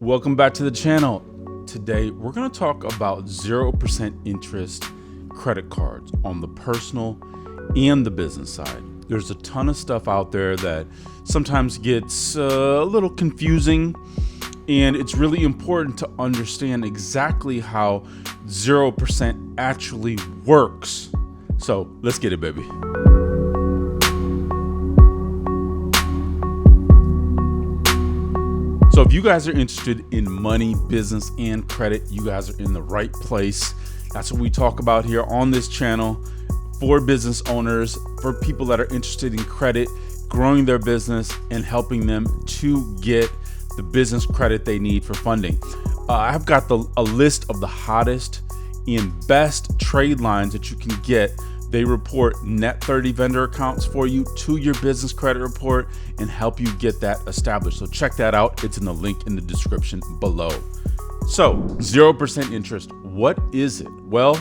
Welcome back to the channel. Today, we're going to talk about 0% interest credit cards on the personal and the business side. There's a ton of stuff out there that sometimes gets a little confusing, and it's really important to understand exactly how 0% actually works. So let's get it, baby. So if you guys are interested in money, business, and credit, you guys are in the right place. That's what we talk about here on this channel for business owners, for people that are interested in credit, growing their business, and helping them to get the business credit they need for funding. I've got a list of the hottest and best trade lines that you can get. They report net 30 vendor accounts for you to your business credit report and help you get that established. So check that out. It's in the link in the description below. So 0% interest, what is it? Well,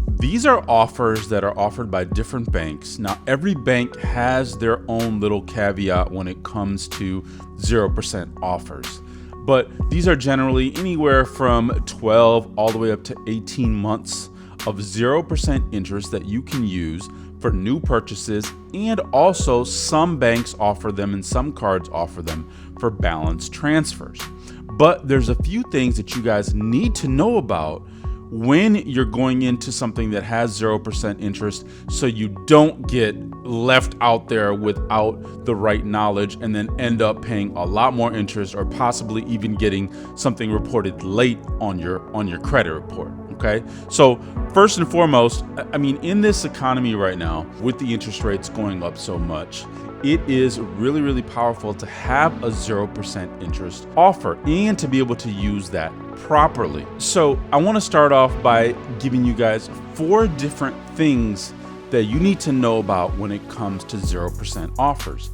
these are offers that are offered by different banks. Now, every bank has their own little caveat when it comes to 0% offers. But these are generally anywhere from 12 all the way up to 18 months of 0% interest that you can use for new purchases, and also some banks offer them and some cards offer them for balance transfers. But there's a few things that you guys need to know about when you're going into something that has 0% interest, so you don't get left out there without the right knowledge and then end up paying a lot more interest, or possibly even getting something reported late on your credit report. Okay, so first and foremost, I mean, in this economy right now, with the interest rates going up so much, it is really, really powerful to have a 0% interest offer and to be able to use that properly. So I want to start off by giving you guys 4 different things that you need to know about when it comes to 0% offers.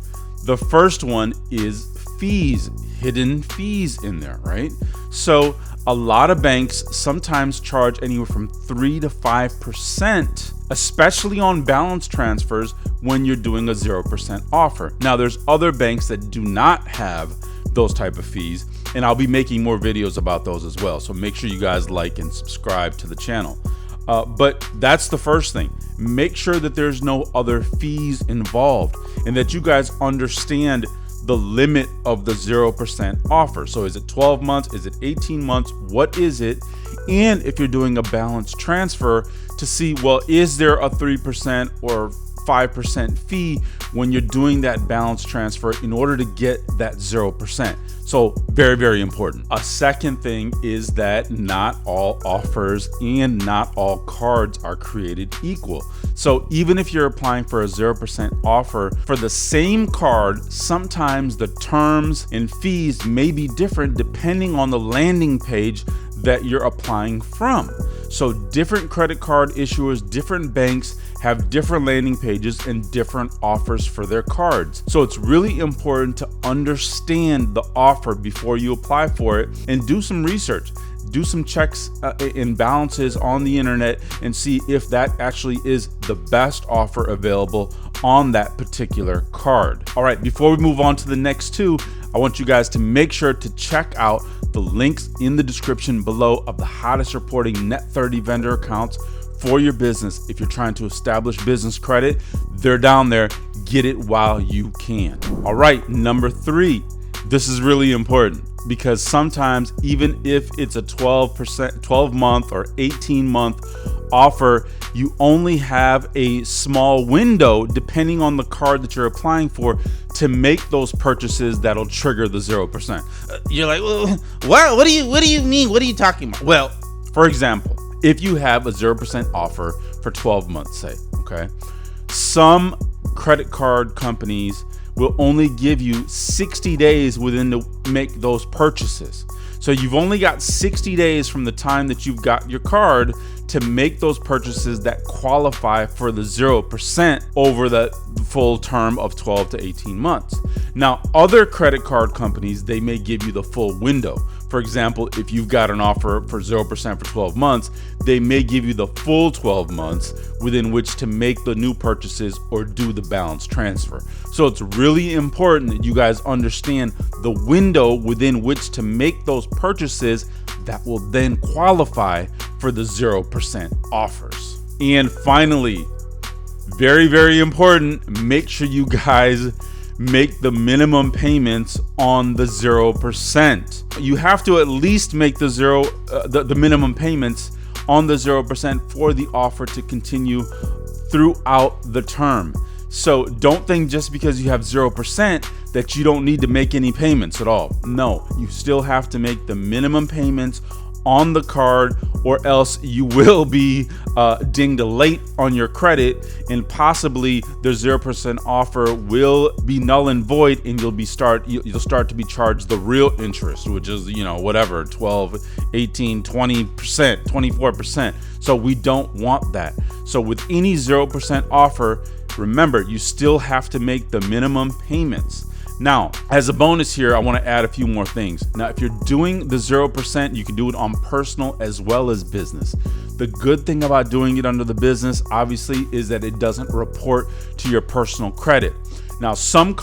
The first one is fees, hidden fees in there, right? So a lot of banks sometimes charge anywhere from 3 to 5%, especially on balance transfers when you're doing a 0% offer. Now, there's other banks that do not have those type of fees, and I'll be making more videos about those as well. So make sure you guys like and subscribe to the channel. But that's the first thing. Make sure that there's no other fees involved and that you guys understand the limit of the 0% offer. So is it 12 months? Is it 18 months? What is it? And if you're doing a balance transfer, to see, well, is there a 3% or 5% fee when you're doing that balance transfer in order to get that 0%. So very, very important. A second thing is that not all offers and not all cards are created equal. So even if you're applying for a 0% offer for the same card, sometimes the terms and fees may be different depending on the landing page that you're applying from. So different credit card issuers, different banks have different landing pages and different offers for their cards. So it's really important to understand the offer before you apply for it and do some research. Do some checks and balances on the internet and see if that actually is the best offer available on that particular card. All right, before we move on to the next 2, I want you guys to make sure to check out the links in the description below of the hottest reporting net 30 vendor accounts for your business. If you're trying to establish business credit, they're down there. Get it while you can. All right, number 3. This is really important because sometimes even if it's a 12 month or 18 month offer, you only have a small window depending on the card that you're applying for to make those purchases that'll trigger the 0%. You're like, well, what do you mean? What are you talking about? Well, for example, if you have a 0% offer for 12 months, say, okay, some credit card companies will only give you 60 days within to make those purchases. So you've only got 60 days from the time that you've got your card to make those purchases that qualify for the 0% over the full term of 12 to 18 months. Now, other credit card companies, they may give you the full window. For example, if you've got an offer for 0% for 12 months, they may give you the full 12 months within which to make the new purchases or do the balance transfer. So it's really important that you guys understand the window within which to make those purchases that will then qualify for the 0% offers. And finally, very, very important, make sure you guys make the minimum payments on the 0%. You have to at least make the minimum payments on the 0% for the offer to continue throughout the term. So don't think just because you have 0% that you don't need to make any payments at all. No, you still have to make the minimum payments on the card, or else you will be dinged late on your credit, and possibly the 0% offer will be null and void, and you'll start to be charged the real interest, which is, whatever, 12, 18, 20%, 24%. So we don't want that. So with any 0% offer, remember, you still have to make the minimum payments. Now, as a bonus here, I want to add a few more things. Now, if you're doing the 0%, you can do it on personal as well as business. The good thing about doing it under the business, obviously, is that it doesn't report to your personal credit. Now, some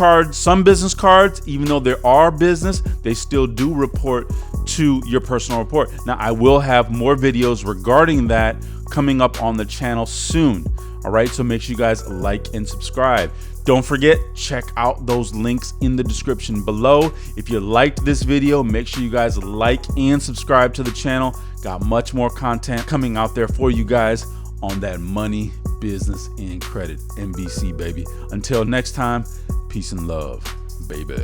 business cards, even though they are business, they still do report to your personal report. Now, I will have more videos regarding that coming up on the channel soon. All right, so make sure you guys like and subscribe. Don't forget, check out those links in the description below. If you liked this video, make sure you guys like and subscribe to the channel. Got much more content coming out there for you guys on that money, business, and credit. MBC, baby. Until next time, peace and love, baby.